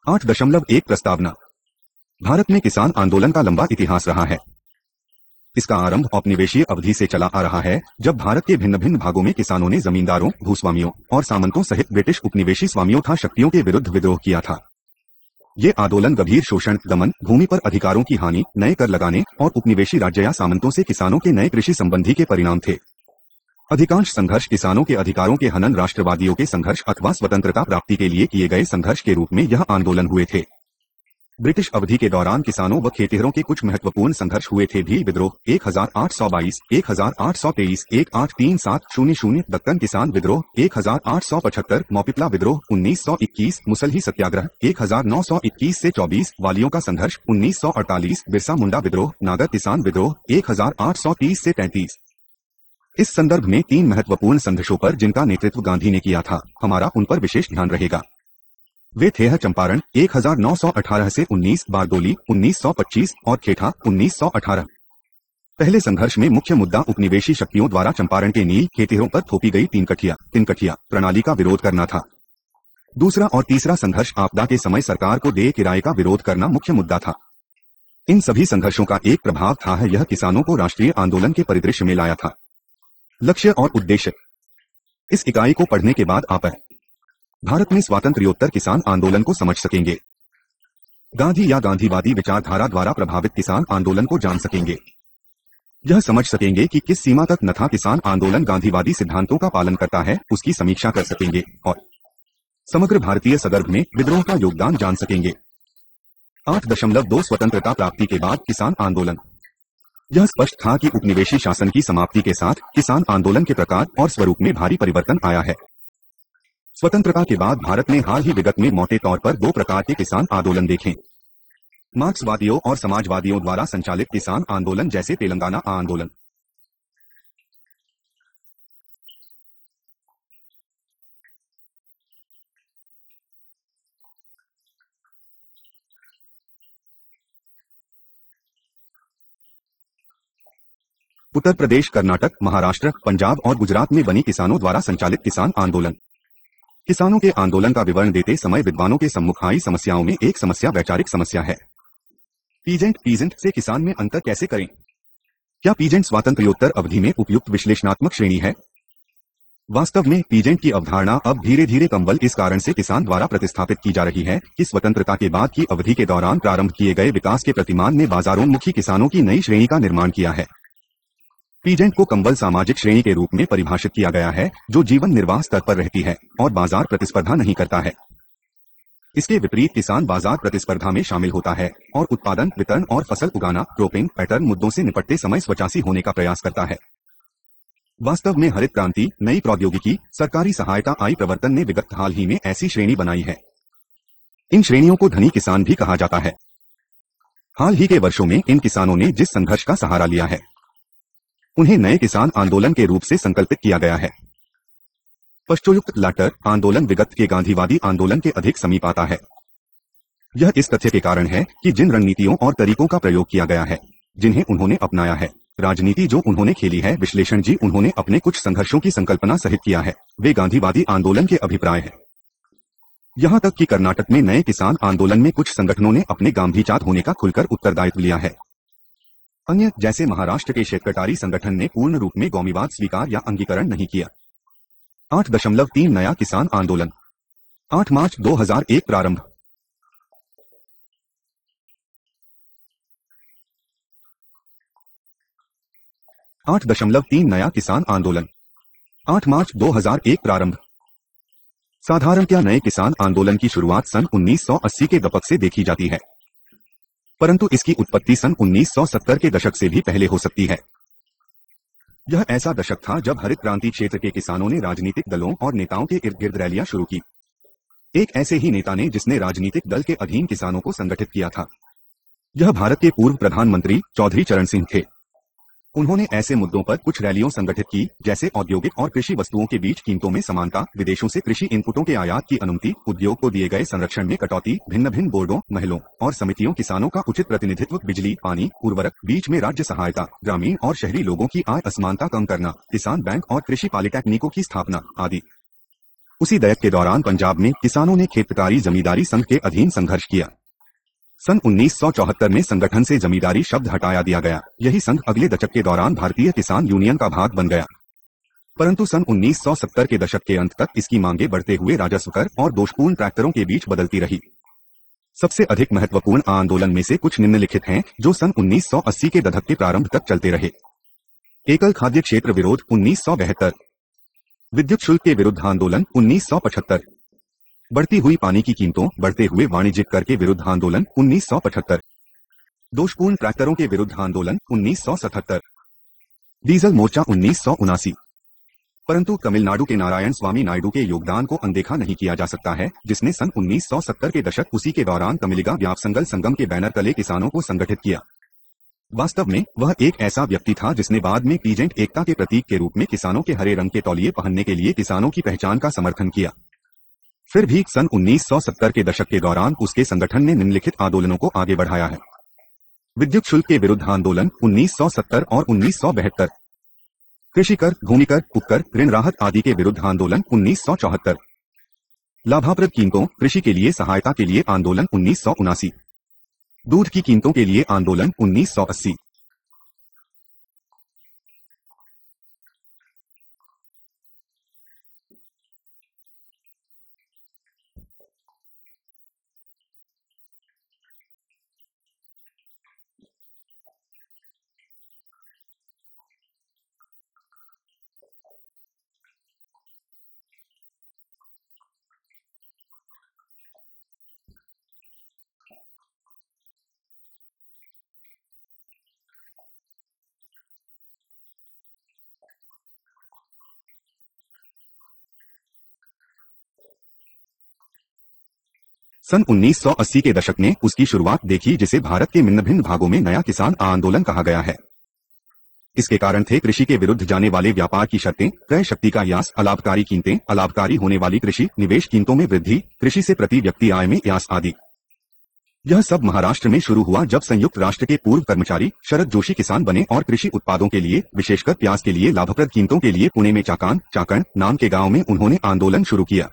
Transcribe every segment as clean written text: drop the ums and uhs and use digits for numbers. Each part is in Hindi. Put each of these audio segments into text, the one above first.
8.1 प्रस्तावना। भारत में किसान आंदोलन का लंबा इतिहास रहा है। इसका आरंभ औपनिवेशीय अवधि से चला आ रहा है, जब भारत के भिन्न भिन्न भागों में किसानों ने जमींदारों, भूस्वामियों और सामंतों सहित ब्रिटिश उपनिवेशी स्वामियों था शक्तियों के विरुद्ध विद्रोह किया था। ये आंदोलन गंभीर शोषण, दमन, भूमि पर अधिकारों की हानि, नए कर लगाने और उपनिवेशी राज्य या सामंतों से किसानों के नए कृषि संबंधी के परिणाम थे। अधिकांश संघर्ष किसानों के अधिकारों के हनन, राष्ट्रवादियों के संघर्ष अथवा स्वतंत्रता प्राप्ति के लिए किए गए संघर्ष के रूप में यह आंदोलन हुए थे। ब्रिटिश अवधि के दौरान किसानों व खेतिहरों के कुछ महत्वपूर्ण संघर्ष हुए थे भी। विद्रोह 1822, 1823, 183700, दक्कन किसान विद्रोह 1875, मौपिपला विद्रोह 1921, मुसलही सत्याग्रह 1921 से 24, वालियों का संघर्ष 1948, बिरसा मुंडा विद्रोह, नागर किसान विद्रोह 1830 से 33। इस संदर्भ में 3 महत्वपूर्ण संघर्षों पर जिनका नेतृत्व गांधी ने किया था, हमारा उन पर विशेष ध्यान रहेगा। वे थे चंपारण 1918 से 19, बारदोली 1925 और खेठा 1918। पहले संघर्ष में मुख्य मुद्दा उपनिवेशी शक्तियों द्वारा चंपारण के नील खेतिहरों पर थोपी गई तिनकठिया प्रणाली का विरोध करना था। दूसरा और तीसरा संघर्ष आपदा के समय सरकार को देय किराए का विरोध करना मुख्य मुद्दा था। इन सभी संघर्षों का एक प्रभाव था यह किसानों को राष्ट्रीय आंदोलन के परिदृश्य में लाया था। लक्ष्य और उद्देश्य। इस इकाई को पढ़ने के बाद आप भारत में स्वातंत्र्योत्तर किसान आंदोलन को समझ सकेंगे। गांधी या गांधीवादी विचारधारा द्वारा प्रभावित किसान आंदोलन को जान सकेंगे। यह समझ सकेंगे कि किस सीमा तक नथा किसान आंदोलन गांधीवादी सिद्धांतों का पालन करता है, उसकी समीक्षा कर सकेंगे और समग्र भारतीय संदर्भ में विद्रोह का योगदान जान सकेंगे। 8.2 स्वतंत्रता प्राप्ति के बाद किसान आंदोलन। यह स्पष्ट था कि उपनिवेशी शासन की समाप्ति के साथ किसान आंदोलन के प्रकार और स्वरूप में भारी परिवर्तन आया है। स्वतंत्रता के बाद भारत ने हाल ही विगत में मोटे तौर पर 2 प्रकार के किसान आंदोलन देखे। मार्क्सवादियों और समाजवादियों द्वारा संचालित किसान आंदोलन, जैसे तेलंगाना आंदोलन। उत्तर प्रदेश, कर्नाटक, महाराष्ट्र, पंजाब और गुजरात में बनी किसानों द्वारा संचालित किसान आंदोलन। किसानों के आंदोलन का विवरण देते समय विद्वानों के सम्मुख आई समस्याओं में एक समस्या वैचारिक समस्या है। पीजेंट से किसान में अंतर कैसे करें? क्या पीजेंट स्वातंत्र्योत्तर अवधि में उपयुक्त विश्लेषणात्मक श्रेणी है? वास्तव में पीजेंट की अवधारणा अब धीरे धीरे कमबल इस कारण से किसान द्वारा प्रतिस्थापित की जा रही है कि स्वतंत्रता के बाद की अवधि के दौरान प्रारंभ किए गए विकास के प्रतिमान ने बाजारोन्मुखी किसानों की नई श्रेणी का निर्माण किया है। पीजेंट को कमबल सामाजिक श्रेणी के रूप में परिभाषित किया गया है, जो जीवन निर्वाह स्तर पर रहती है और बाजार प्रतिस्पर्धा नहीं करता है। इसके विपरीत किसान बाजार प्रतिस्पर्धा में शामिल होता है और उत्पादन, वितरण और फसल उगाना, क्रॉपिंग पैटर्न मुद्दों से निपटते समय स्वचासी होने का प्रयास करता है। वास्तव में हरित क्रांति, नई प्रौद्योगिकी, सरकारी सहायता आदि प्रवर्तन ने विगत हाल ही में ऐसी श्रेणी बनाई है। इन श्रेणियों को धनी किसान भी कहा जाता है। हाल ही के वर्षों में इन किसानों ने जिस संघर्ष का सहारा लिया है, उन्हें नए किसान आंदोलन के रूप से संकल्पित किया गया है। पश्चोयुक्त लाटर आंदोलन विगत के गांधीवादी आंदोलन के अधिक समीप आता है। यह इस तथ्य के कारण है कि जिन रणनीतियों और तरीकों का प्रयोग किया गया है, जिन्हें उन्होंने अपनाया है, राजनीति जो उन्होंने खेली है, विश्लेषण जी उन्होंने अपने कुछ संघर्षों की संकल्पना सहित किया है, वे गांधीवादी आंदोलन के अभिप्राय है। यहाँ तक कि कर्नाटक में नए किसान आंदोलन में कुछ संगठनों ने अपने गांधीवाद होने का खुलकर उत्तरदायित्व लिया है। अन्य, जैसे महाराष्ट्र के शेतकरी संगठन ने पूर्ण रूप में कौमीवाद स्वीकार या अंगीकरण नहीं किया। 8.3 नया किसान आंदोलन। 8 मार्च 2001 प्रारंभ। आठ दशमलव 3 नया किसान आंदोलन। 8 मार्च 2001 प्रारंभ। साधारणतया नए किसान आंदोलन की शुरुआत सन 1980 के दशक से देखी जाती है, परंतु इसकी उत्पत्ति सन 1970 के दशक से भी पहले हो सकती है। यह ऐसा दशक था जब हरित क्रांति क्षेत्र के किसानों ने राजनीतिक दलों और नेताओं के इर्द गिर्द रैलियां शुरू की। एक ऐसे ही नेता ने जिसने राजनीतिक दल के अधीन किसानों को संगठित किया था। यह भारत के पूर्व प्रधानमंत्री चौधरी चरण सिंह थे। उन्होंने ऐसे मुद्दों पर कुछ रैलियों संगठित की, जैसे औद्योगिक और कृषि वस्तुओं के बीच कीमतों में समानता, विदेशों से कृषि इनपुटों के आयात की अनुमति, उद्योग को दिए गए संरक्षण में कटौती, भिन्न भिन्न बोर्डों, महलों और समितियों, किसानों का उचित प्रतिनिधित्व, बिजली, पानी, उर्वरक, बीच में राज्य सहायता, ग्रामीण और शहरी लोगों की आय असमानता कम करना, किसान बैंक और कृषि पॉलिटेक्निकों की स्थापना आदि। उसी दयक के दौरान पंजाब में किसानों ने खेतकारी जमींदारी संघ के अधीन संघर्ष किया। सन 1974 में संगठन से जमींदारी शब्द हटाया दिया गया। यही संघ अगले दशक के दौरान भारतीय किसान यूनियन का भाग बन गया, परंतु सन 1970 के दशक के अंत तक इसकी मांगे बढ़ते हुए राजस्व कर और दोषपूर्ण ट्रैक्टरों के बीच बदलती रही। सबसे अधिक महत्वपूर्ण आंदोलन में से कुछ निम्नलिखित हैं, जो सन 1980 के दशक के प्रारंभ तक चलते रहे। एकल खाद्य क्षेत्र विरोध 1972, विद्युत शुल्क के विरुद्ध आंदोलन 1975, बढ़ती हुई पानी की कीमतों, बढ़ते हुए वाणिज्यिक कर के विरुद्ध आंदोलन 1975, दोषपूर्ण ट्रैक्टरों के विरुद्ध आंदोलन 1977, डीजल मोर्चा 1979। परंतु तमिलनाडु के नारायण स्वामी नायडू के योगदान को अनदेखा नहीं किया जा सकता है, जिसने सन 1970 के दशक उसी के दौरान तमिलिगा व्यापसंगल संगम के बैनर तले किसानों को संगठित किया। वास्तव में वह एक ऐसा व्यक्ति था जिसने बाद में पीजेंट एकता के प्रतीक के रूप में किसानों के हरे रंग के तौलिए पहनने के लिए किसानों की पहचान का समर्थन किया। फिर भी सन 1970 के दशक के दौरान उसके संगठन ने निम्नलिखित आंदोलनों को आगे बढ़ाया है। विद्युत शुल्क के विरुद्ध आंदोलन 1970 और 1972, कृषि कर, भूमि कर, उपकर, ऋण राहत आदि के विरुद्ध आंदोलन 1974, लाभप्रद कीमतों, कृषि के लिए सहायता के लिए आंदोलन 1979, दूध की कीमतों के लिए आंदोलन 1980। सन 1980 के दशक ने उसकी शुरुआत देखी, जिसे भारत के भिन्न भिन्न भागों में नया किसान आंदोलन कहा गया है। इसके कारण थे कृषि के विरुद्ध जाने वाले व्यापार की शर्तें, क्रय शक्ति का यास, अलाभकारी कीमतें, अलाभकारी होने वाली कृषि, निवेश कीमतों में वृद्धि, कृषि से प्रति व्यक्ति आय में यास आदि। यह सब महाराष्ट्र में शुरू हुआ जब संयुक्त राष्ट्र के पूर्व कर्मचारी शरद जोशी किसान बने और कृषि उत्पादों के लिए, विशेषकर प्याज के लिए लाभप्रद कीमतों के लिए पुणे में चाकण नाम के गांव में उन्होंने आंदोलन शुरू किया।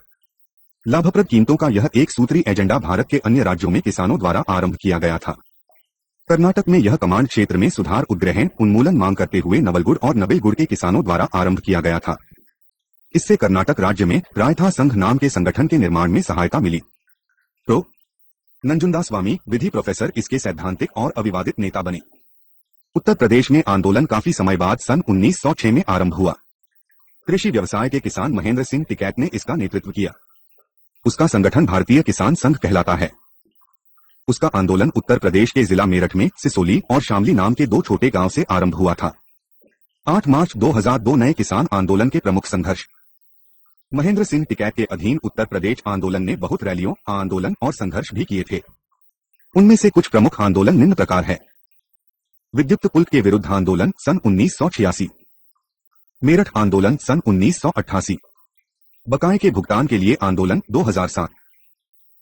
लाभप्रद कीमतों का यह एक सूत्री एजेंडा भारत के अन्य राज्यों में किसानों द्वारा आरंभ किया गया था। कर्नाटक में यह कमांड क्षेत्र में सुधार, उद्ग्रहण, उन्मूलन मांग करते हुए नवलगुड़ और नबिल गुड़ के किसानों द्वारा आरंभ किया गया था। इससे कर्नाटक राज्य में रायथा संघ नाम के संगठन के निर्माण में सहायता मिली। प्रो नंजुंदास्वामी विधि प्रोफेसर इसके सैद्धांतिक और अविवादित नेता बने। उत्तर प्रदेश में आंदोलन काफी समय बाद सन 1906 में आरंभ हुआ। कृषि व्यवसाय के किसान महेंद्र सिंह टिकैत ने इसका नेतृत्व किया। उसका संगठन भारतीय किसान संघ कहलाता है। उसका आंदोलन उत्तर प्रदेश के जिला मेरठ में सिसोली और शामली नाम के दो छोटे गांव से आरंभ हुआ था। 8 मार्च 2002 नए किसान आंदोलन के प्रमुख संघर्ष। महेंद्र सिंह टिकैत के अधीन उत्तर प्रदेश आंदोलन ने बहुत रैलियों, आंदोलन और संघर्ष भी किए थे। उनमें से कुछ प्रमुख आंदोलन निम्न प्रकार है। विद्युत पुल के विरुद्ध आंदोलन सन 1986, मेरठ आंदोलन सन 1988, बकाये के भुगतान के लिए आंदोलन 2007,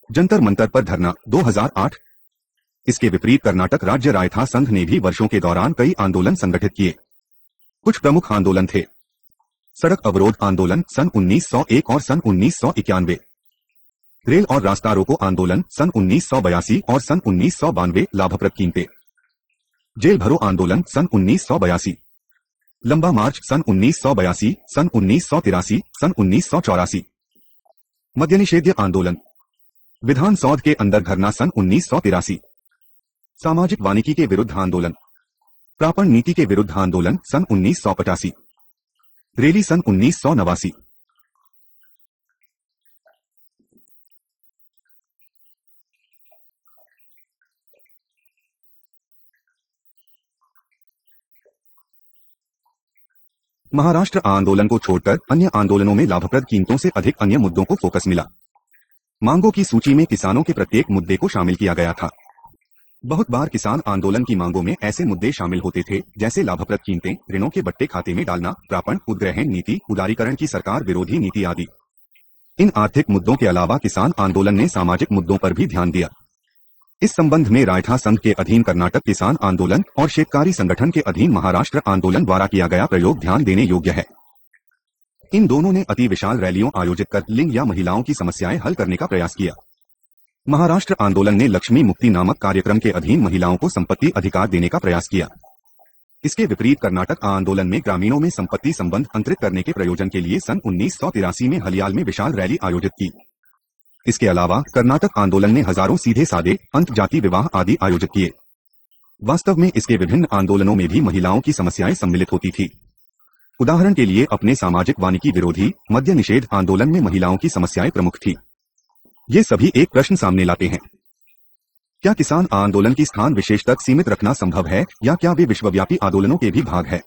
जंतर मंतर पर धरना 2008। इसके विपरीत कर्नाटक राज्य रायथा संघ ने भी वर्षों के दौरान कई आंदोलन संगठित किए। कुछ प्रमुख आंदोलन थे। सड़क अवरोध आंदोलन सन 1901 और सन 1991, रेल और रास्ता रोको आंदोलन सन 1982 और सन 1992, लाभप्रद कीमतें, जेल भरो आंदोलन सन 1982, लंबा मार्च सन 1982, सन 1983, सन 1984, मद्यनिषेध आंदोलन, विधान सौध के अंदर धरना सन 1983, सामाजिक वानिकी के विरुद्ध आंदोलन, प्रापण नीति के विरुद्ध आंदोलन सन 1985, रैली सन 1989। महाराष्ट्र आंदोलन को छोड़कर अन्य आंदोलनों में लाभप्रद कीमतों से अधिक अन्य मुद्दों को फोकस मिला। मांगों की सूची में किसानों के प्रत्येक मुद्दे को शामिल किया गया था। बहुत बार किसान आंदोलन की मांगों में ऐसे मुद्दे शामिल होते थे जैसे लाभप्रद कीमतें, ऋणों के बट्टे खाते में डालना, प्रापण, उद्ग्रहण नीति, उदारीकरण की सरकार विरोधी नीति आदि। इन आर्थिक मुद्दों के अलावा किसान आंदोलन ने सामाजिक मुद्दों पर भी ध्यान दिया। इस संबंध में रायथा संघ के अधीन कर्नाटक किसान आंदोलन और शेतकारी संगठन के अधीन महाराष्ट्र आंदोलन द्वारा किया गया प्रयोग ध्यान देने योग्य है। इन दोनों ने अति विशाल रैलियों आयोजित कर लिंग या महिलाओं की समस्याएं हल करने का प्रयास किया। महाराष्ट्र आंदोलन ने लक्ष्मी मुक्ति नामक कार्यक्रम के अधीन महिलाओं को संपत्ति अधिकार देने का प्रयास किया। इसके विपरीत कर्नाटक आंदोलन में ग्रामीणों में संपत्ति संबंध अंतरित करने के प्रयोजन के लिए सन 1983 में हलियाल में विशाल रैली आयोजित की। इसके अलावा कर्नाटक आंदोलन ने हजारों सीधे साधे अंतर्जातीय विवाह आदि आयोजित किए। वास्तव में इसके विभिन्न आंदोलनों में भी महिलाओं की समस्याएं सम्मिलित होती थी। उदाहरण के लिए अपने सामाजिक वानिकी विरोधी मद्य निषेध आंदोलन में महिलाओं की समस्याएं प्रमुख थी। ये सभी एक प्रश्न सामने लाते हैं, क्या किसान आंदोलन की स्थान विशेष तक सीमित रखना संभव है या क्या वे विश्वव्यापी आंदोलनों के भी भाग है?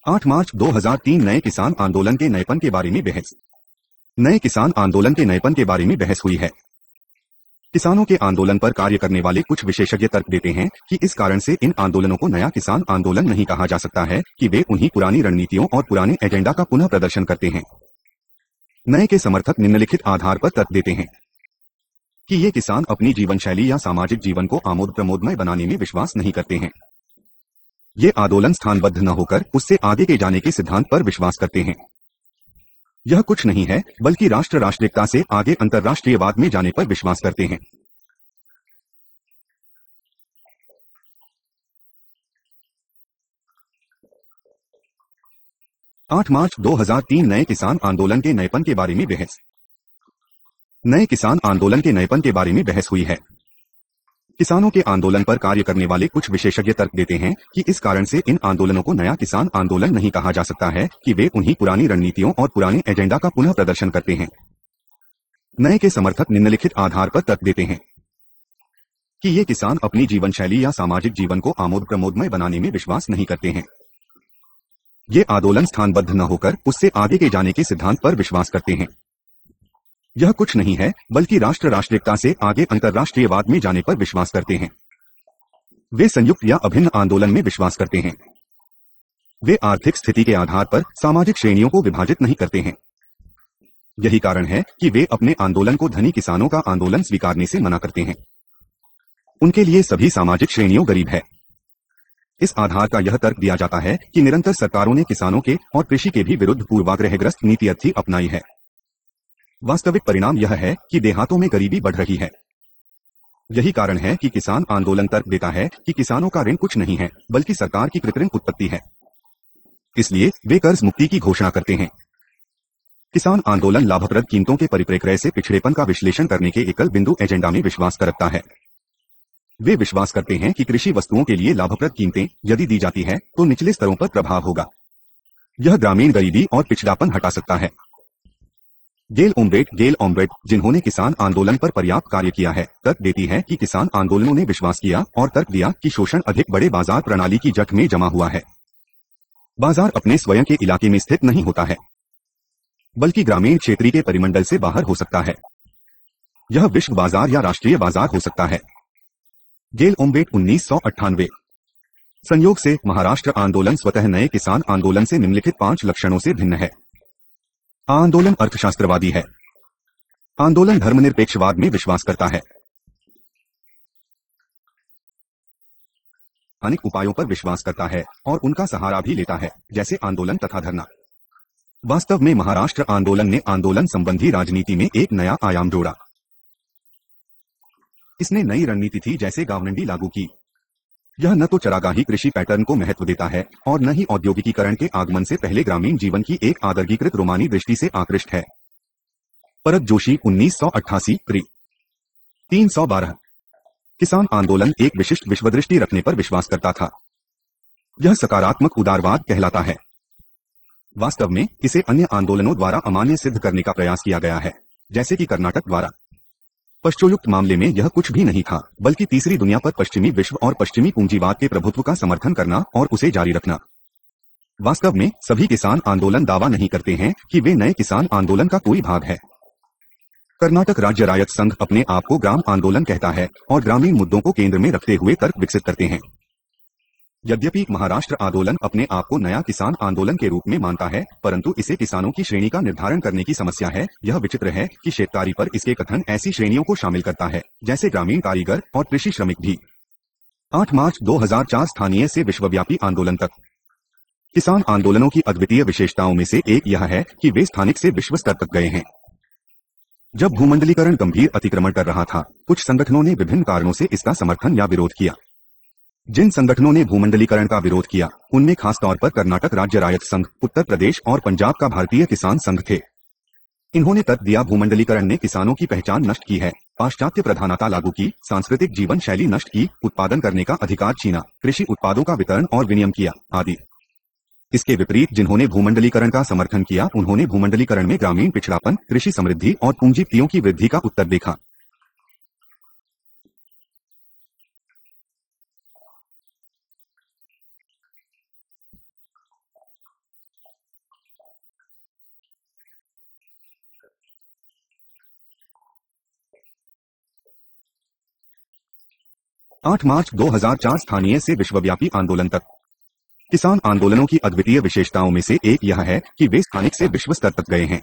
8 मार्च 2003 नए किसान आंदोलन के नएपन के बारे में बहस। नए किसान आंदोलन के नएपन के बारे में बहस हुई है। किसानों के आंदोलन पर कार्य करने वाले कुछ विशेषज्ञ तर्क देते हैं कि इस कारण से इन आंदोलनों को नया किसान आंदोलन नहीं कहा जा सकता है कि वे उन्हीं पुरानी रणनीतियों और पुराने एजेंडा का पुनः प्रदर्शन करते हैं। नए के समर्थक निम्नलिखित आधार पर तर्क देते हैं कि ये किसान अपनी जीवन शैली या सामाजिक जीवन को आमोद प्रमोदमय बनाने में विश्वास नहीं करते हैं। ये आंदोलन स्थानबद्ध न होकर उससे आगे के जाने के सिद्धांत पर विश्वास करते हैं। यह कुछ नहीं है बल्कि राष्ट्र राष्ट्रीयता से आगे अंतर्राष्ट्रीयवाद में जाने पर विश्वास करते हैं। आठ मार्च 2003 नए किसान आंदोलन के नएपन के बारे में बहस। नए किसान आंदोलन के नएपन के बारे में बहस हुई है। किसानों के आंदोलन पर कार्य करने वाले कुछ विशेषज्ञ तर्क देते हैं कि इस कारण से इन आंदोलनों को नया किसान आंदोलन नहीं कहा जा सकता है कि वे उन्हीं पुरानी रणनीतियों और पुराने एजेंडा का पुनः प्रदर्शन करते हैं। नए के समर्थक निम्नलिखित आधार पर तर्क देते हैं कि ये किसान अपनी जीवन शैली या सामाजिक जीवन को आमोद प्रमोदमय बनाने में विश्वास नहीं करते हैं। ये आंदोलन स्थानबद्ध न होकर उससे आगे के जाने के सिद्धांत पर विश्वास करते हैं। यह कुछ नहीं है बल्कि राष्ट्र राष्ट्रीयता से आगे अंतर्राष्ट्रीयवाद में जाने पर विश्वास करते हैं। वे संयुक्त या अभिन्न आंदोलन में विश्वास करते हैं। वे आर्थिक स्थिति के आधार पर सामाजिक श्रेणियों को विभाजित नहीं करते हैं। यही कारण है कि वे अपने आंदोलन को धनी किसानों का आंदोलन स्वीकारने से मना करते हैं। उनके लिए सभी सामाजिक श्रेणियों गरीब है। इस आधार का यह तर्क दिया जाता है कि निरंतर सरकारों ने किसानों के और कृषि के भी विरुद्ध पूर्वाग्रहग्रस्त नीति अपनाई है। वास्तविक परिणाम यह है कि देहातों में गरीबी बढ़ रही है। यही कारण है कि किसान आंदोलन तर्क देता है कि किसानों का ऋण कुछ नहीं है बल्कि सरकार की कृत्रिम उत्पत्ति है। इसलिए वे कर्ज मुक्ति की घोषणा करते हैं। किसान आंदोलन लाभप्रद कीमतों के परिप्रेक्ष्य से पिछड़ेपन का विश्लेषण करने के एकल बिंदु एजेंडा में विश्वास करता है। वे विश्वास करते हैं कि कृषि वस्तुओं के लिए लाभप्रद कीमतें यदि दी जाती है तो निचले स्तरों पर प्रभाव होगा। यह ग्रामीण गरीबी और पिछड़ापन हटा सकता है। गेल ओम्ब्रेट जिन्होंने किसान आंदोलन पर पर्याप्त कार्य किया है, तर्क देती है कि किसान आंदोलनों ने विश्वास किया और तर्क दिया कि शोषण अधिक बड़े बाजार प्रणाली की जट में जमा हुआ है। बाजार अपने स्वयं के इलाके में स्थित नहीं होता है बल्कि ग्रामीण क्षेत्रीय के परिमंडल से बाहर हो सकता है। यह विश्व बाजार या राष्ट्रीय बाजार हो सकता है। गेल ओम्ब्रेट 1998। संयोग से महाराष्ट्र आंदोलन स्वतः नए किसान आंदोलन से निम्नलिखित 5 लक्षणों से भिन्न है। आंदोलन अर्थशास्त्रवादी है। आंदोलन धर्मनिरपेक्षवाद में विश्वास करता है। अनेक उपायों पर विश्वास करता है और उनका सहारा भी लेता है, जैसे आंदोलन तथा धरना। वास्तव में महाराष्ट्र आंदोलन ने आंदोलन संबंधी राजनीति में एक नया आयाम जोड़ा। इसने नई रणनीति थी जैसे गावनडी लागू की। यह न तो चरागाही कृषि पैटर्न को महत्व देता है और न ही औद्योगिकीकरण के आगमन से पहले ग्रामीण जीवन की एक आदर्गीकृत रोमानी दृष्टि से आकृष्ट है। परत जोशी 1988 प्री 312। किसान आंदोलन एक विशिष्ट विश्वदृष्टि रखने पर विश्वास करता था। यह सकारात्मक उदारवाद कहलाता है। वास्तव में इसे अन्य आंदोलनों द्वारा अमान्य सिद्ध करने का प्रयास किया गया है, जैसे कि कर्नाटक द्वारा। पश्चोयुक्त मामले में यह कुछ भी नहीं था बल्कि तीसरी दुनिया पर पश्चिमी विश्व और पश्चिमी पूंजीवाद के प्रभुत्व का समर्थन करना और उसे जारी रखना। वास्तव में सभी किसान आंदोलन दावा नहीं करते हैं कि वे नए किसान आंदोलन का कोई भाग है। कर्नाटक राज्य रायत संघ अपने आप को ग्राम आंदोलन कहता है और ग्रामीण मुद्दों को केंद्र में रखते हुए तर्क विकसित करते हैं। यद्यपि महाराष्ट्र आंदोलन अपने आप को नया किसान आंदोलन के रूप में मानता है, परंतु इसे किसानों की श्रेणी का निर्धारण करने की समस्या है। यह विचित्र है कि शेतकारी पर इसके कथन ऐसी श्रेणियों को शामिल करता है जैसे ग्रामीण कारीगर और कृषि श्रमिक भी। 8 मार्च 2004 स्थानीय से विश्वव्यापी आंदोलन तक। किसान आंदोलनों की अद्वितीय विशेषताओं में से एक यह है कि वे स्थानिक से विश्व स्तर तक गए हैं। जब भूमंडलीकरण गंभीर अतिक्रमण कर रहा था, कुछ संगठनों ने विभिन्न कारणों से इसका समर्थन या विरोध किया। जिन संगठनों ने भूमंडलीकरण का विरोध किया, उनमें खासतौर पर कर्नाटक राज्य रायत संघ, उत्तर प्रदेश और पंजाब का भारतीय किसान संघ थे। इन्होंने तर्क दिया, भूमंडलीकरण ने किसानों की पहचान नष्ट की है, पाश्चात्य प्रधानता लागू की, सांस्कृतिक जीवन शैली नष्ट की, उत्पादन करने का अधिकार छीना, कृषि उत्पादों का वितरण और विनियम किया, आदि। इसके विपरीत जिन्होंने भूमंडलीकरण का समर्थन किया, उन्होंने भूमंडलीकरण में ग्रामीण पिछड़ापन, कृषि समृद्धि और पूंजीपतियों की वृद्धि का उत्तर देखा। आठ मार्च 2004 स्थानीय से विश्वव्यापी आंदोलन तक। किसान आंदोलनों की अद्वितीय विशेषताओं में से एक यह है कि वे स्थानिक से विश्व स्तर तक गए हैं।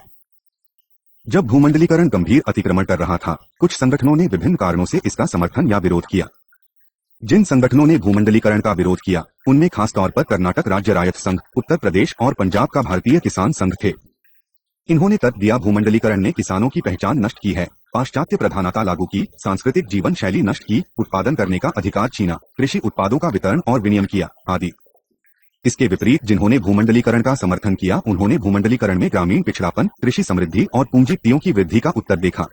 जब भूमंडलीकरण गंभीर अतिक्रमण कर रहा था, कुछ संगठनों ने विभिन्न कारणों से इसका समर्थन या विरोध किया। जिन संगठनों ने भूमंडलीकरण का विरोध किया, उनमें खासतौर पर कर्नाटक राज्य रायत संघ, उत्तर प्रदेश और पंजाब का भारतीय किसान संघ थे। इन्होंने तर्क दिया, भूमंडलीकरण ने किसानों की पहचान नष्ट की है, पाश्चात्य प्रधानता लागू की, सांस्कृतिक जीवन शैली नष्ट की, उत्पादन करने का अधिकार छीना, कृषि उत्पादों का वितरण और विनियम किया, आदि। इसके विपरीत जिन्होंने भूमंडलीकरण का समर्थन किया, उन्होंने भूमंडलीकरण में ग्रामीण पिछड़ापन, कृषि समृद्धि और पूंजीपतियों की वृद्धि का उत्तर देखा।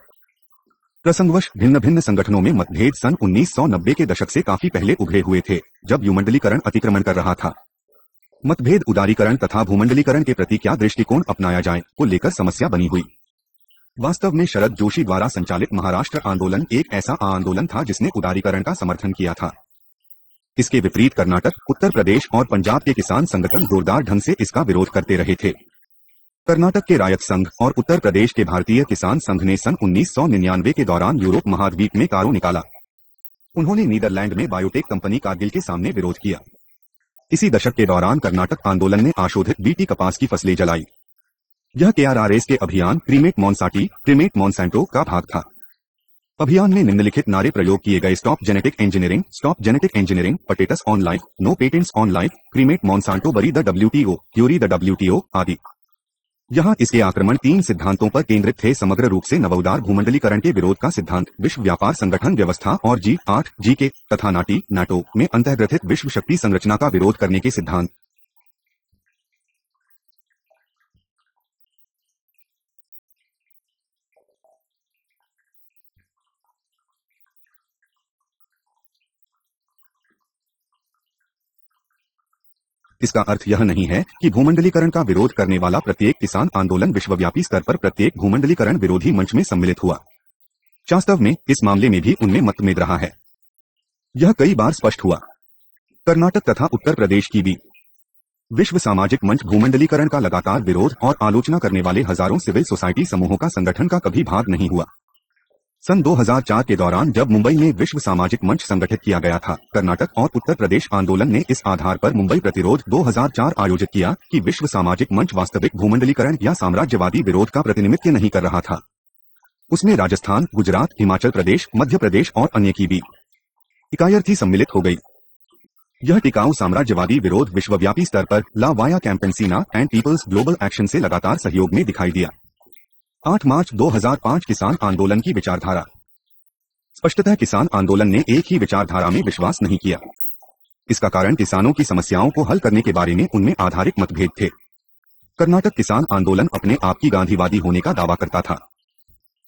प्रसंगवश भिन्न भिन्न संगठनों में मतभेद सन 1990 के दशक से काफी पहले उभरे हुए थे, जब भूमंडलीकरण अतिक्रमण कर रहा था। मतभेद उदारीकरण तथा भूमंडलीकरण के प्रति क्या दृष्टिकोण अपनाया जाए को लेकर समस्या बनी हुई। वास्तव में शरद जोशी द्वारा संचालित महाराष्ट्र आंदोलन एक ऐसा आंदोलन था जिसने उदारीकरण का समर्थन किया था। इसके विपरीत कर्नाटक, उत्तर प्रदेश और पंजाब के किसान संगठन जोरदार ढंग से इसका विरोध करते रहे थे। कर्नाटक के रायत संघ और उत्तर प्रदेश के भारतीय किसान संघ ने सन 1999 के दौरान यूरोप महाद्वीप में कारो निकाला। उन्होंने नीदरलैंड में बायोटेक कंपनी कारगिल के सामने विरोध किया। इसी दशक के दौरान कर्नाटक आंदोलन ने आशोधित बीटी कपास की फसलें जलाई। यह केआरआरएस के अभियान क्रीमेट मॉन्सांटो का भाग था। अभियान में निम्नलिखित नारे प्रयोग किए गए, stop genetic engineering, patents on life, no patents on life, cremate Monsanto, bury the WTO, क्यूरी द WTO, आदि। यहाँ इसके आक्रमण 3 सिद्धांतों पर केंद्रित थे, समग्र रूप से नवोदार भूमंडलीकरण के विरोध का सिद्धांत, विश्व व्यापार संगठन व्यवस्था और G8 GK तथा नाटो में अंतर्ग्रथित विश्व शक्ति संरचना का विरोध करने के सिद्धांत। इसका अर्थ यह नहीं है कि भूमंडलीकरण का विरोध करने वाला प्रत्येक किसान आंदोलन विश्वव्यापी स्तर पर प्रत्येक भूमंडलीकरण विरोधी मंच में सम्मिलित हुआ। वास्तव में इस मामले में भी उनमें मतभेद रहा है। यह कई बार स्पष्ट हुआ। कर्नाटक तथा उत्तर प्रदेश की भी विश्व सामाजिक मंच भूमंडलीकरण का लगातार विरोध और आलोचना करने वाले हजारों सिविल सोसाइटी समूहों का संगठन का कभी भाग नहीं हुआ। सन 2004 के दौरान जब मुंबई में विश्व सामाजिक मंच संगठित किया गया था, कर्नाटक और उत्तर प्रदेश आंदोलन ने इस आधार पर मुंबई प्रतिरोध 2004 आयोजित किया कि विश्व सामाजिक मंच वास्तविक भूमंडलीकरण या साम्राज्यवादी विरोध का प्रतिनिधित्व नहीं कर रहा था। उसमें राजस्थान, गुजरात, हिमाचल प्रदेश, मध्य प्रदेश और अन्य की भी इकाई सम्मिलित हो गई। यह टिकाऊ साम्राज्यवादी विरोध विश्वव्यापी स्तर पर La Via Campesina and People's Global Action से लगातार सहयोग में दिखाई दिया। 8 मार्च 2005 किसान आंदोलन की विचारधारा। स्पष्टतः किसान आंदोलन ने एक ही विचारधारा में विश्वास नहीं किया। इसका कारण किसानों की समस्याओं को हल करने के बारे में उनमें आधारित मतभेद थे। कर्नाटक किसान आंदोलन अपने आप की गांधीवादी होने का दावा करता था,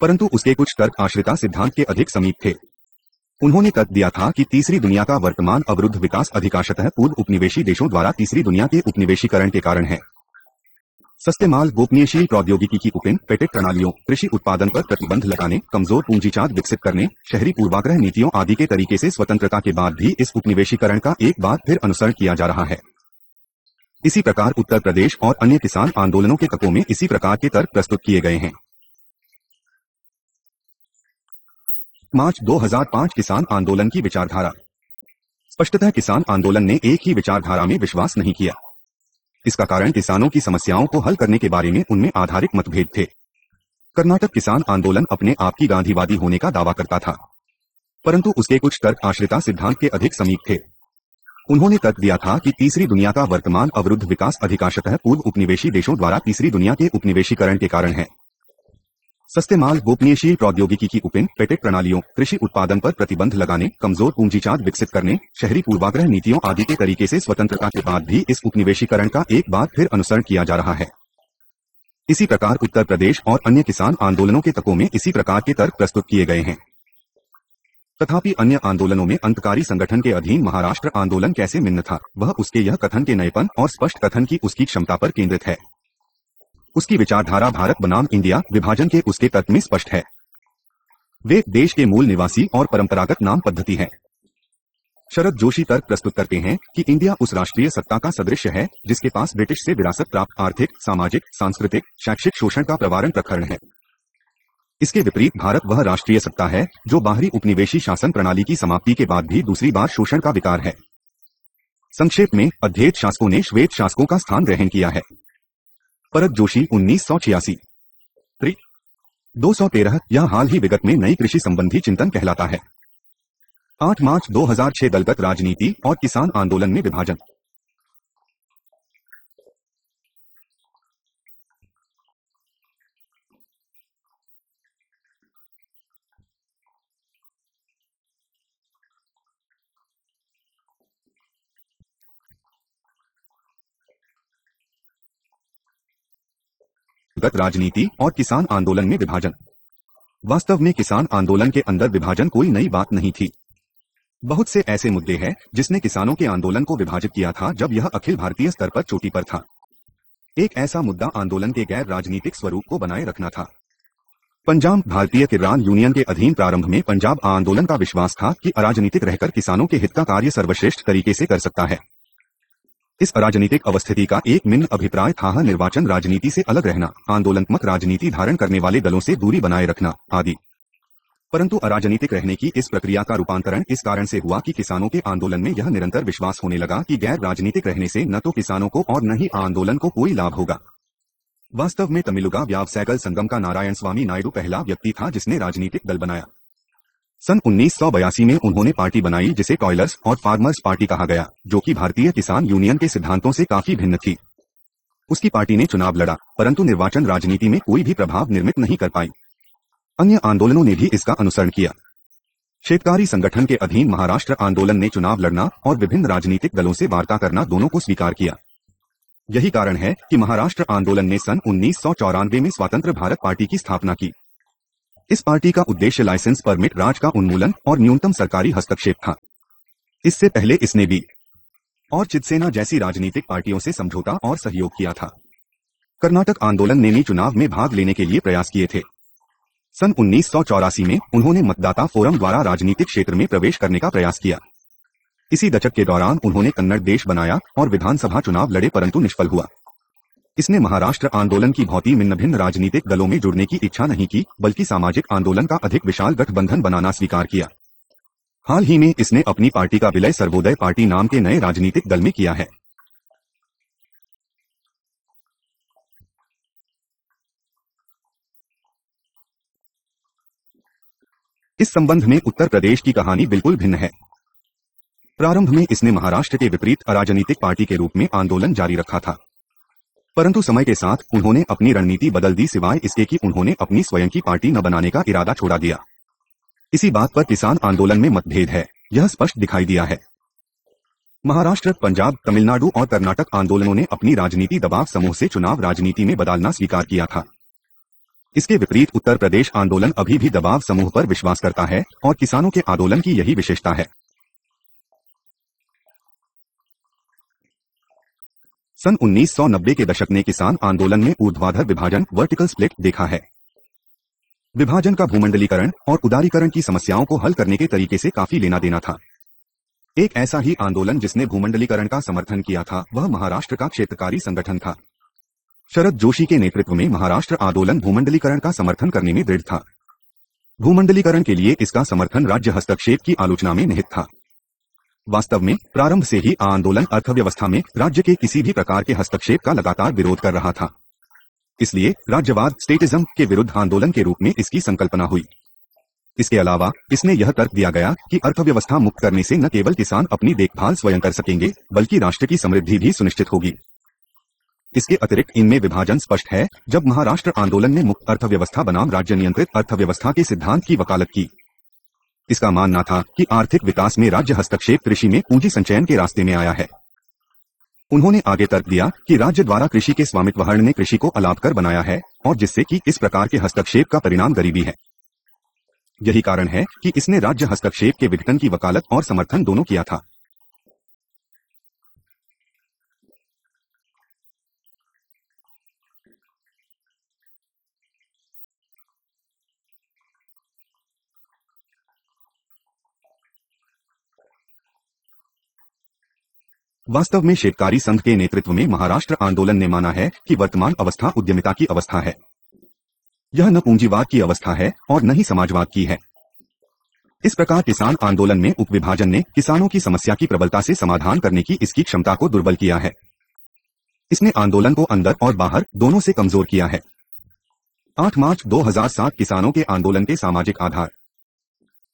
परंतु उसके कुछ तर्क आश्रिता सिद्धांत के अधिक समीप थे। उन्होंने तर्क दिया था कि तीसरी दुनिया का वर्तमान अवरुद्ध विकास अधिकांशतः पूर्व उपनिवेशी देशों द्वारा तीसरी दुनिया के उपनिवेशीकरण के कारण है। सस्ते माल, गोपनीयशील प्रौद्योगिकी की उपेन, पेटेंट प्रणालियों, कृषि उत्पादन पर प्रतिबंध लगाने, कमजोर पूंजीजात विकसित करने, शहरी पूर्वाग्रह नीतियों आदि के तरीके से स्वतंत्रता के बाद भी इस उपनिवेशीकरण का एक बार फिर अनुसरण किया जा रहा है। इसी प्रकार उत्तर प्रदेश और अन्य किसान आंदोलनों के तत्वों में इसी प्रकार के तर्क प्रस्तुत किए गए हैं। मार्च 2005 किसान आंदोलन की विचारधारा। स्पष्टतः किसान आंदोलन ने एक ही विचारधारा में विश्वास नहीं किया। इसका कारण किसानों की समस्याओं को हल करने के बारे में उनमें आधारित मतभेद थे। कर्नाटक किसान आंदोलन अपने आप की गांधीवादी होने का दावा करता था, परंतु उसके कुछ तर्क आश्रिता सिद्धांत के अधिक समीप थे। उन्होंने तर्क दिया था कि तीसरी दुनिया का वर्तमान अवरुद्ध विकास अधिकांशतः पूर्व उपनिवेशी देशों द्वारा तीसरी दुनिया के उपनिवेशीकरण के कारण है। सस्ते माल, गोपनीयशील प्रौद्योगिकी की उपिन पेटेंट प्रणालियों, कृषि उत्पादन पर प्रतिबंध लगाने, कमजोर पूंजीजात विकसित करने, शहरी पूर्वाग्रह नीतियों आदि के तरीके से स्वतंत्रता के बाद भी इस उपनिवेशीकरण का एक बार फिर अनुसरण किया जा रहा है। इसी प्रकार उत्तर प्रदेश और अन्य किसान आंदोलनों के तकों में इसी प्रकार के तर्क प्रस्तुत किए गए हैं। तथापि अन्य आंदोलनों में अंतकारी संगठन के अधीन महाराष्ट्र आंदोलन कैसे भिन्न था, वह उसके यह कथन के नएपन और स्पष्ट कथन की उसकी क्षमता पर केंद्रित है। उसकी विचारधारा भारत बनाम इंडिया विभाजन के उसके तत्व में स्पष्ट है। वे देश के मूल निवासी और परंपरागत नाम पद्धति है। शरद जोशी तर्क प्रस्तुत करते हैं कि इंडिया उस राष्ट्रीय सत्ता का सदृश्य है जिसके पास ब्रिटिश से विरासत प्राप्त आर्थिक, सामाजिक, सांस्कृतिक, शैक्षिक शोषण का प्रवारण प्रकरण है। इसके विपरीत भारत वह राष्ट्रीय सत्ता है जो बाहरी उपनिवेशी शासन प्रणाली की समाप्ति के बाद भी दूसरी बार शोषण का विकार है। संक्षेप में, अध्येत शासकों ने श्वेत शासकों का स्थान ग्रहण किया है। परत जोशी 1986 213 यह हाल ही विगत में नई कृषि संबंधी चिंतन कहलाता है। 8 मार्च 2006 दलगत राजनीति और किसान आंदोलन में विभाजन। गत राजनीति और किसान आंदोलन में विभाजन। वास्तव में किसान आंदोलन के अंदर विभाजन कोई नई बात नहीं थी। बहुत से ऐसे मुद्दे हैं जिसने किसानों के आंदोलन को विभाजित किया था जब यह अखिल भारतीय स्तर पर चोटी पर था। एक ऐसा मुद्दा आंदोलन के गैर राजनीतिक स्वरूप को बनाए रखना था। पंजाब भारतीय किसान यूनियन के अधीन प्रारंभ में पंजाब आंदोलन का विश्वास था कि अराजनीतिक रहकर किसानों के हित का कार्य सर्वश्रेष्ठ तरीके से कर सकता है। इस अराजनीतिक अवस्थिति का एक मिन्न अभिप्राय था निर्वाचन राजनीति से अलग रहना, आंदोलनात्मक राजनीति धारण करने वाले दलों से दूरी बनाए रखना आदि। परंतु अराजनीतिक रहने की इस प्रक्रिया का रूपांतरण इस कारण से हुआ कि किसानों के आंदोलन में यह निरंतर विश्वास होने लगा कि गैर राजनीतिक रहने से न तो किसानों को और न ही आंदोलन को कोई लाभ होगा। वास्तव में तमिलुगा व्यावसायिक संगम का नारायण स्वामी नायडू पहला व्यक्ति था जिसने राजनीतिक दल बनाया। सन 1982 में उन्होंने पार्टी बनाई जिसे टॉयलर्स और फार्मर्स पार्टी कहा गया, जो कि भारतीय किसान यूनियन के सिद्धांतों से काफी भिन्न थी। उसकी पार्टी ने चुनाव लड़ा, परंतु निर्वाचन राजनीति में कोई भी प्रभाव निर्मित नहीं कर पाई। अन्य आंदोलनों ने भी इसका अनुसरण किया। शेतकारी संगठन के अधीन महाराष्ट्र आंदोलन ने चुनाव लड़ना और विभिन्न राजनीतिक दलों से वार्ता करना दोनों को स्वीकार किया। यही कारण है कि महाराष्ट्र आंदोलन ने सन 1994 में स्वतंत्र भारत पार्टी की स्थापना की। इस पार्टी का उद्देश्य लाइसेंस परमिट राज का उन्मूलन और न्यूनतम सरकारी हस्तक्षेप था। इससे पहले इसने बी और चिदसेना जैसी राजनीतिक पार्टियों से समझौता और सहयोग किया था। कर्नाटक आंदोलन ने भी चुनाव में भाग लेने के लिए प्रयास किए थे। सन 1984 में उन्होंने मतदाता फोरम द्वारा राजनीतिक क्षेत्र में प्रवेश करने का प्रयास किया। इसी दशक के दौरान उन्होंने कन्नड़ देश बनाया और विधानसभा चुनाव लड़े, परंतु निष्फल हुआ। इसने महाराष्ट्र आंदोलन की भांति भिन्न भिन्न राजनीतिक दलों में जुड़ने की इच्छा नहीं की, बल्कि सामाजिक आंदोलन का अधिक विशाल गठबंधन बनाना स्वीकार किया। हाल ही में इसने अपनी पार्टी का विलय सर्वोदय पार्टी नाम के नए राजनीतिक दल में किया है। इस संबंध में उत्तर प्रदेश की कहानी बिल्कुल भिन्न है। प्रारंभ में इसने महाराष्ट्र के विपरीत अराजनीतिक पार्टी के रूप में आंदोलन जारी रखा था, परंतु समय के साथ उन्होंने अपनी रणनीति बदल दी, सिवाय इसके कि उन्होंने अपनी स्वयं की पार्टी न बनाने का इरादा छोड़ा दिया। इसी बात पर किसान आंदोलन में मतभेद है, यह स्पष्ट दिखाई दिया है। महाराष्ट्र, पंजाब, तमिलनाडु और कर्नाटक आंदोलनों ने अपनी राजनीति दबाव समूह से चुनाव राजनीति में बदलना स्वीकार किया था। इसके विपरीत उत्तर प्रदेश आंदोलन अभी भी दबाव समूह पर विश्वास करता है और किसानों के आंदोलन की यही विशेषता है। सन 1990 के दशक ने किसान आंदोलन में ऊर्ध्वाधर विभाजन वर्टिकल स्प्लिट देखा है। विभाजन का भूमंडलीकरण और उदारीकरण की समस्याओं को हल करने के तरीके से काफी लेना देना था। एक ऐसा ही आंदोलन जिसने भूमंडलीकरण का समर्थन किया था वह महाराष्ट्र का क्षेत्रकारी संगठन था। शरद जोशी के नेतृत्व में महाराष्ट्र आंदोलन भूमंडलीकरण का समर्थन करने में दृढ़ था। भूमंडलीकरण के लिए इसका समर्थन राज्य हस्तक्षेप की आलोचना में निहित था। वास्तव में प्रारंभ से ही आंदोलन अर्थव्यवस्था में राज्य के किसी भी प्रकार के हस्तक्षेप का लगातार विरोध कर रहा था। इसलिए राज्यवाद स्टेटिज्म के विरुद्ध आंदोलन के रूप में इसकी संकल्पना हुई। इसके अलावा इसने यह तर्क दिया गया कि अर्थव्यवस्था मुक्त करने से न केवल किसान अपनी देखभाल स्वयं कर सकेंगे बल्कि राष्ट्र की समृद्धि भी सुनिश्चित होगी। इसके अतिरिक्त इनमें विभाजन स्पष्ट है। जब महाराष्ट्र आंदोलन ने मुक्त अर्थव्यवस्था बनाम राज्य नियंत्रित अर्थव्यवस्था के सिद्धांत की वकालत की, इसका मानना था कि आर्थिक विकास में राज्य हस्तक्षेप कृषि में पूंजी संचयन के रास्ते में आया है। उन्होंने आगे तर्क दिया कि राज्य द्वारा कृषि के स्वामित्व हरण ने कृषि को अलाभकर बनाया है और जिससे कि इस प्रकार के हस्तक्षेप का परिणाम गरीबी है। यही कारण है कि इसने राज्य हस्तक्षेप के विघटन की वकालत और समर्थन दोनों किया था। वास्तव में शेतकारी संघ के नेतृत्व में महाराष्ट्र आंदोलन ने माना है कि वर्तमान अवस्था उद्यमिता की अवस्था है। यह न पूंजीवाद की अवस्था है और न ही समाजवाद की है। इस प्रकार किसान आंदोलन में उपविभाजन ने किसानों की समस्या की प्रबलता से समाधान करने की इसकी क्षमता को दुर्बल किया है। इसने आंदोलन को अंदर और बाहर दोनों से कमजोर किया है। 8 मार्च 2007 किसानों के आंदोलन के सामाजिक आधार।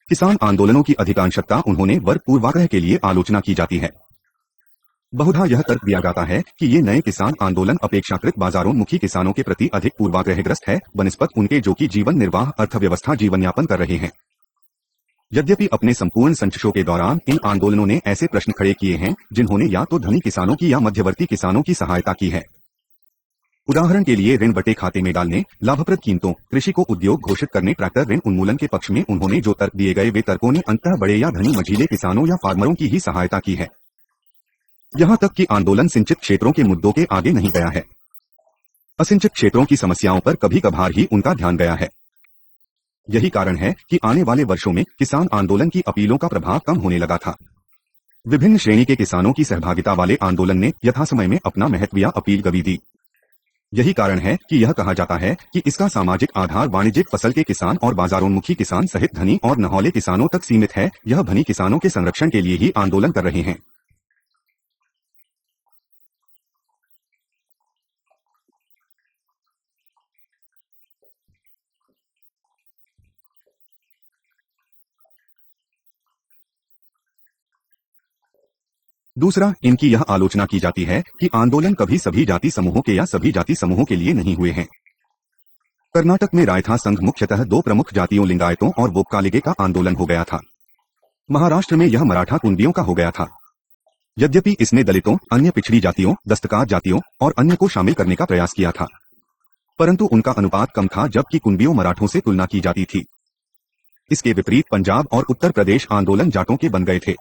किसान आंदोलनों की अधिकांशता उन्होंने वर्ग पूर्वाग्रह के लिए आलोचना की जाती है। बहुधा यह तर्क दिया जाता है कि ये नए किसान आंदोलन अपेक्षाकृत बाजारोन्मुखी किसानों के प्रति अधिक पूर्वाग्रहग्रस्त है बनिस्बत उनके जो कि जीवन निर्वाह अर्थव्यवस्था जीवन यापन कर रहे हैं। यद्यपि अपने संपूर्ण संचर्षों के दौरान इन आंदोलनों ने ऐसे प्रश्न खड़े किए हैं जिन्होंने या तो धनी किसानों की या मध्यवर्ती किसानों की सहायता की है। उदाहरण के लिए ऋण बटे खाते में डालने, लाभप्रद कीमतों, कृषि को उद्योग घोषित करने, ट्रैक्टर ऋण उन्मूलन के पक्ष में उन्होंने जो तर्क दिए गए वे तर्कों ने अंततः बड़े या धनी मझिले किसानों या फार्मरों की ही सहायता की है। यहाँ तक कि आंदोलन सिंचित क्षेत्रों के मुद्दों के आगे नहीं गया है। असिंचित क्षेत्रों की समस्याओं पर कभी कभार ही उनका ध्यान गया है। यही कारण है कि आने वाले वर्षों में किसान आंदोलन की अपीलों का प्रभाव कम होने लगा था। विभिन्न श्रेणी के किसानों की सहभागिता वाले आंदोलन ने यथासमय में अपना महत्व या अपील गवी दी। यही कारण है कि यह कहा जाता है कि इसका सामाजिक आधार वाणिज्यिक फसल के किसान और बाजारोन्मुखी किसान सहित धनी और नहौले किसानों तक सीमित है। यह धनी किसानों के संरक्षण के लिए ही आंदोलन कर रहे हैं। दूसरा, इनकी यह आलोचना की जाती है कि आंदोलन कभी सभी जाति समूहों के या सभी जाति समूहों के लिए नहीं हुए हैं। कर्नाटक में रायथा संघ मुख्यतः 2 प्रमुख जातियों लिंगायतों और वोक्कालिगे का आंदोलन हो गया था। महाराष्ट्र में यह मराठा कुंबियों का हो गया था। यद्यपि इसने दलितों, अन्य पिछड़ी जातियों, दस्तकार जातियों और अन्य को शामिल करने का प्रयास किया था, परंतु उनका अनुपात कम था जबकि कुंबियों मराठों से तुलना की जाती थी। इसके विपरीत पंजाब और उत्तर प्रदेश आंदोलन जाटों के बन गए थे।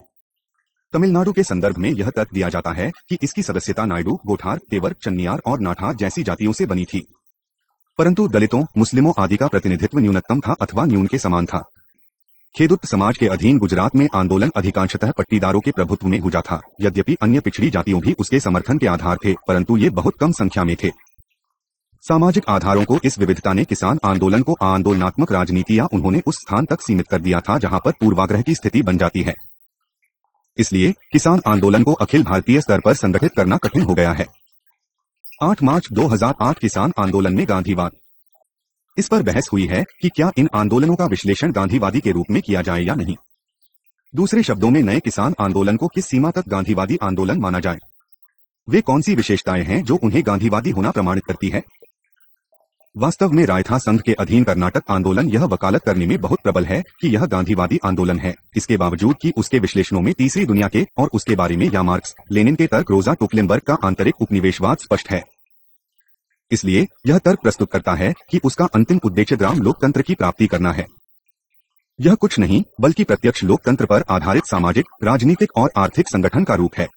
तमिलनाडु के संदर्भ में यह तर्क दिया जाता है कि इसकी सदस्यता नायडू, गोठार, तेवर, चन्नियार और नाठार जैसी जातियों से बनी थी, परंतु दलितों, मुस्लिमों आदि का प्रतिनिधित्व न्यूनतम था अथवा न्यून के समान था। खेदुत समाज के अधीन गुजरात में आंदोलन अधिकांशतः पट्टीदारों के प्रभुत्व में हुआ था। यद्यपि अन्य पिछड़ी जातियों भी उसके समर्थन के आधार थे, परंतु ये बहुत कम संख्या में थे। सामाजिक आधारों को इस विविधता ने किसान आंदोलन को आंदोलनात्मक राजनीति या उन्होंने उस स्थान तक सीमित कर दिया था जहां पर पूर्वाग्रह की स्थिति बन जाती है। इसलिए किसान आंदोलन को अखिल भारतीय स्तर पर संगठित करना कठिन हो गया है। 8 मार्च 2008 किसान आंदोलन में गांधीवाद। इस पर बहस हुई है कि क्या इन आंदोलनों का विश्लेषण गांधीवादी के रूप में किया जाए या नहीं। दूसरे शब्दों में नए किसान आंदोलन को किस सीमा तक गांधीवादी आंदोलन माना जाए। वे कौन सी विशेषताएं हैं जो उन्हें गांधीवादी होना प्रमाणित करती है। वास्तव में रायथा संघ के अधीन कर्नाटक आंदोलन यह वकालत करने में बहुत प्रबल है कि यह गांधीवादी आंदोलन है, इसके बावजूद कि उसके विश्लेषणों में तीसरी दुनिया के और उसके बारे में या मार्क्स, लेनिन के तर्क, रोजा टुकलेनबर्ग का आंतरिक उपनिवेशवाद स्पष्ट है। इसलिए यह तर्क प्रस्तुत करता है कि उसका अंतिम उद्देश्य ग्राम लोकतंत्र की प्राप्ति करना है। यह कुछ नहीं बल्कि प्रत्यक्ष लोकतंत्र पर आधारित सामाजिक, राजनीतिक और आर्थिक संगठन का रूप है।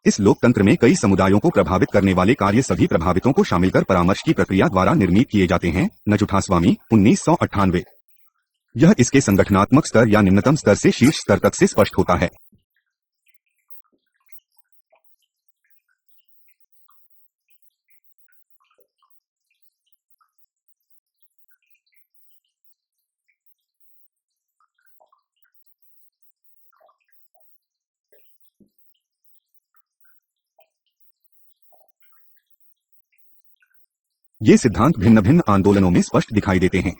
इस लोकतंत्र में कई समुदायों को प्रभावित करने वाले कार्य सभी प्रभावितों को शामिल कर परामर्श की प्रक्रिया द्वारा निर्मित किए जाते हैं। नजुठास्वामी 1998। यह इसके संगठनात्मक स्तर या निम्नतम स्तर से शीर्ष स्तर तक से स्पष्ट होता है। ये सिद्धांत भिन्न भिन्न आंदोलनों में स्पष्ट दिखाई देते हैं।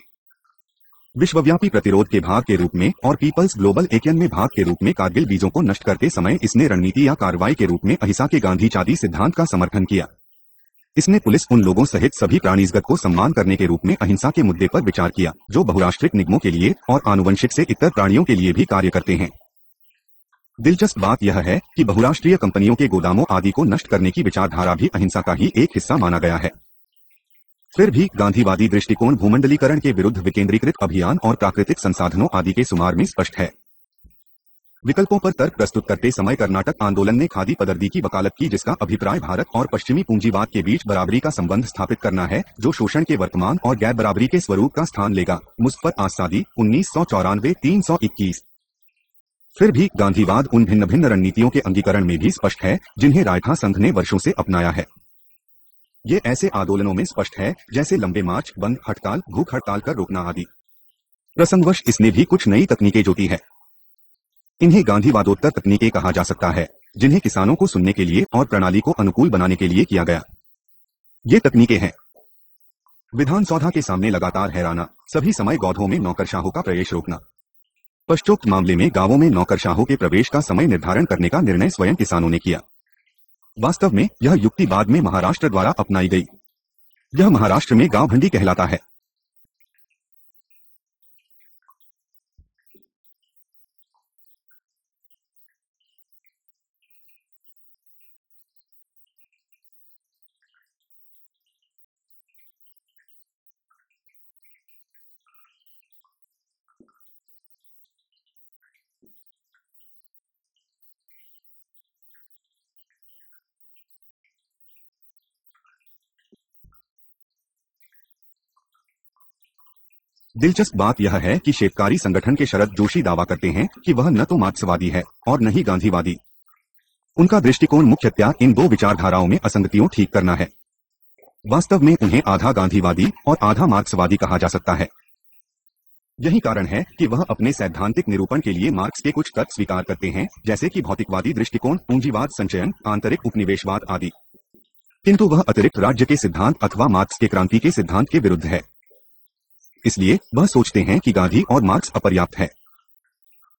विश्वव्यापी प्रतिरोध के भाग के रूप में और पीपल्स ग्लोबल एक्शन में भाग के रूप में कारगिल बीजों को नष्ट करते समय इसने रणनीति या कार्रवाई के रूप में अहिंसा के गांधीवादी सिद्धांत का समर्थन किया। इसने पुलिस उन लोगों सहित सभी प्राणीजगत को सम्मान करने के रूप में अहिंसा के मुद्दे पर विचार किया जो बहुराष्ट्रीय निगमों के लिए और आनुवंशिक से इतर प्राणियों के लिए भी कार्य करते हैं। दिलचस्प बात यह है कि बहुराष्ट्रीय कंपनियों के गोदामों आदि को नष्ट करने की विचारधारा भी अहिंसा का ही एक हिस्सा माना गया है। फिर भी गांधीवादी दृष्टिकोण भूमंडलीकरण के विरुद्ध विकेंद्रीकृत अभियान और प्राकृतिक संसाधनों आदि के सुमार में स्पष्ट है। विकल्पों पर तर्क प्रस्तुत करते समय कर्नाटक आंदोलन ने खादी पदर्दी की वकालत की जिसका अभिप्राय भारत और पश्चिमी पूंजीवाद के बीच बराबरी का संबंध स्थापित करना है जो शोषण के वर्तमान और गैर बराबरी के स्वरूप का स्थान लेगा। मुज़फ़्फ़र आसादी 1994-321। फिर भी गांधीवाद उन भिन्न भिन्न रणनीतियों के अंगीकरण में भी स्पष्ट है जिन्हें रायथा संघ ने वर्षों से अपनाया है। ये ऐसे आंदोलनों में स्पष्ट है जैसे लंबे मार्च, बंद हड़ताल, भूख हड़ताल कर रोकना आदि। प्रसंगवश इसने भी कुछ नई तकनीकें जोड़ी है। इन्हें गांधीवादोत्तर तकनीकें कहा जा सकता है जिन्हें किसानों को सुनने के लिए और प्रणाली को अनुकूल बनाने के लिए किया गया। ये तकनीकें हैं विधान सौधा के सामने लगातार हैराना, सभी समय गौधों में नौकरशाहों का प्रवेश रोकना। पश्चोक्त मामले में गांवों में नौकरशाहों के प्रवेश का समय निर्धारण करने का निर्णय स्वयं किसानों ने किया। वास्तव में यह युक्ति बाद में महाराष्ट्र द्वारा अपनाई गई। यह महाराष्ट्र में गांव भंडी कहलाता है। दिलचस्प बात यह है कि शेतकारी संगठन के शरद जोशी दावा करते हैं कि वह न तो मार्क्सवादी है और न ही गांधीवादी। उनका दृष्टिकोण मुख्यतः इन दो विचारधाराओं में असंगतियों ठीक करना है। वास्तव में उन्हें आधा गांधीवादी और आधा मार्क्सवादी कहा जा सकता है। यही कारण है कि वह अपने सैद्धांतिक निरूपण के लिए मार्क्स के कुछ तर्क स्वीकार करते हैं जैसे कि भौतिकवादी दृष्टिकोण, पूंजीवाद, संचयन, आंतरिक उपनिवेशवाद आदि, किंतु वह अतिरिक्त राज्य के सिद्धांत अथवा मार्क्स के क्रांति के सिद्धांत के विरुद्ध है। इसलिए वह सोचते हैं कि गांधी और मार्क्स अपर्याप्त है।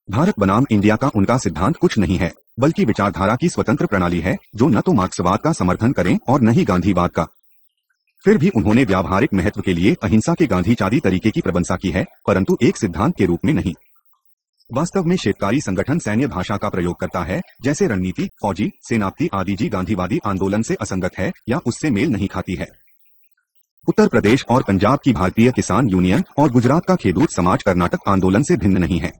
भारत बनाम इंडिया का उनका सिद्धांत कुछ नहीं है बल्कि विचारधारा की स्वतंत्र प्रणाली है जो न तो मार्क्सवाद का समर्थन करें और न ही गांधीवाद का। फिर भी उन्होंने व्यावहारिक महत्व के लिए अहिंसा के गांधीवादी तरीके की प्रशंसा की है परंतु एक सिद्धांत के रूप में नहीं। वास्तव में शेतकारी संगठन सैन्य भाषा का प्रयोग करता है जैसे रणनीति, फौजी, सेनापति आदि जी गांधीवादी आंदोलन से असंगत है या उससे मेल नहीं खाती है। उत्तर प्रदेश और पंजाब की भारतीय किसान यूनियन और गुजरात का खेडूत समाज कर्नाटक आंदोलन से भिन्न नहीं है।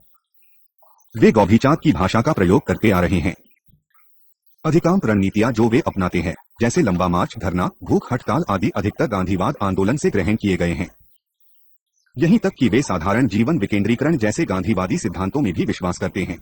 वे गौभीचात की भाषा का प्रयोग करते आ रहे हैं। अधिकांश रणनीतियां जो वे अपनाते हैं जैसे लंबा मार्च, धरना, भूख हड़ताल आदि अधिकतर गांधीवाद आंदोलन से ग्रहण किए गए हैं। यहीं तक कि वे साधारण जीवन विकेंद्रीकरण जैसे गांधीवादी सिद्धांतों में भी विश्वास करते हैं।